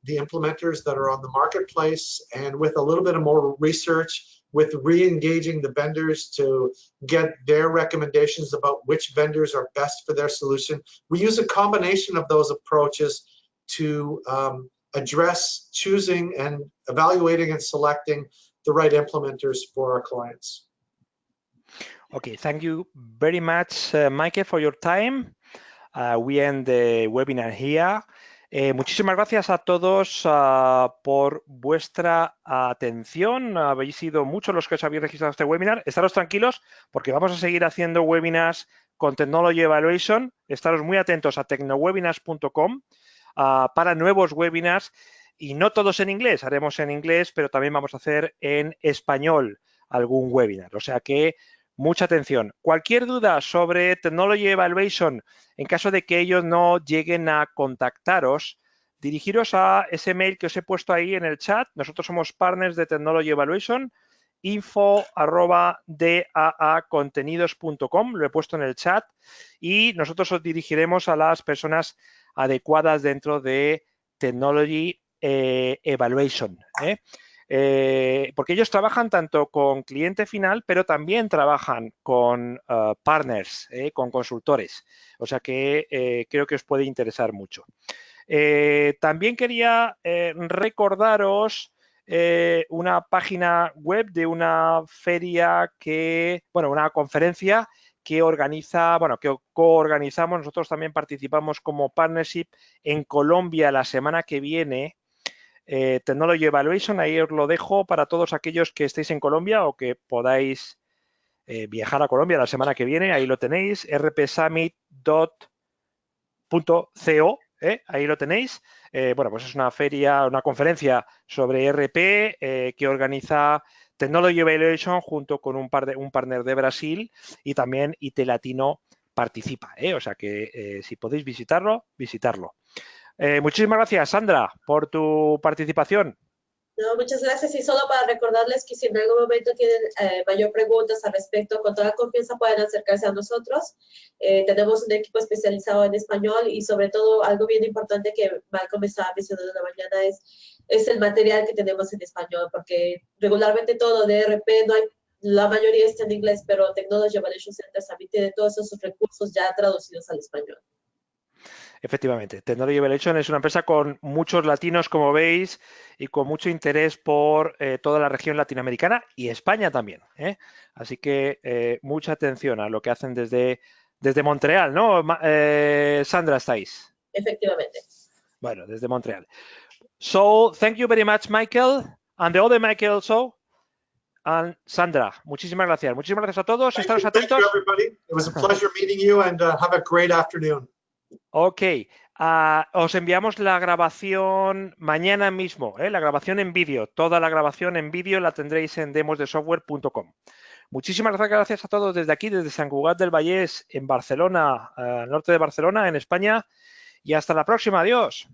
the implementers that are on the marketplace, and with a little bit of more research, with re-engaging the vendors to get their recommendations about which vendors are best for their solution, we use a combination of those approaches to address choosing and evaluating and selecting the right implementers for our clients. Okay, thank you very much, Michael, for your time. We end the webinar here. Muchísimas gracias a todos por vuestra atención. Habéis sido muchos los que os habéis registrado a este webinar. Estaros tranquilos porque vamos a seguir haciendo webinars con Technology Evaluation. Estaros muy atentos a tecnowebinars.com para nuevos webinars, y no todos en inglés. Haremos en inglés, pero también vamos a hacer en español algún webinar. O sea que mucha atención. Cualquier duda sobre Technology Evaluation, en caso de que ellos no lleguen a contactaros, dirigiros a ese mail que os he puesto ahí en el chat. Nosotros somos partners de Technology Evaluation, info@daacontenidos.com, lo he puesto en el chat, y nosotros os dirigiremos a las personas adecuadas dentro de Technology Evaluation, porque ellos trabajan tanto con cliente final, pero también trabajan con partners, con consultores. O sea que creo que os puede interesar mucho. También quería recordaros una página web de una feria una conferencia que organiza, que coorganizamos. Nosotros también participamos como partnership en Colombia la semana que viene. Technology Evaluation, ahí os lo dejo para todos aquellos que estéis en Colombia o que podáis viajar a Colombia la semana que viene. Ahí lo tenéis, rpsummit.co, ahí lo tenéis. Pues es una feria, una conferencia sobre ERP que organiza Technology Evaluation junto con un partner de Brasil, y también IT Latino participa. O sea que si podéis visitarlo, visitarlo. Muchísimas gracias, Sandra, por tu participación. No, muchas gracias. Y solo para recordarles que si en algún momento tienen mayor preguntas al respecto, con toda confianza pueden acercarse a nosotros. Tenemos un equipo especializado en español, y sobre todo algo bien importante que Malcolm me estaba mencionando en la mañana es el material que tenemos en español, porque regularmente todo de ERP la mayoría está en inglés, pero Technology Evaluation Center también tiene todos esos recursos ya traducidos al español. Efectivamente, Technology Evaluation es una empresa con muchos latinos, como veis, y con mucho interés por toda la región latinoamericana y España también. Así que mucha atención a lo que hacen desde Montreal, ¿no? Sandra, ¿estáis? Efectivamente. Bueno, desde Montreal. So, thank you very much, Michael, and the other Michael also. And Sandra, muchísimas gracias. Muchísimas gracias a todos. Estaros atentos. Thank you, everybody. It was a pleasure meeting you, and have a great afternoon. Ok, os enviamos la grabación mañana mismo, la grabación en vídeo. Toda la grabación en vídeo la tendréis en demosdesoftware.com. Muchísimas gracias a todos desde aquí, desde Sant Cugat del Vallès, en Barcelona, al norte de Barcelona, en España. Y hasta la próxima. Adiós.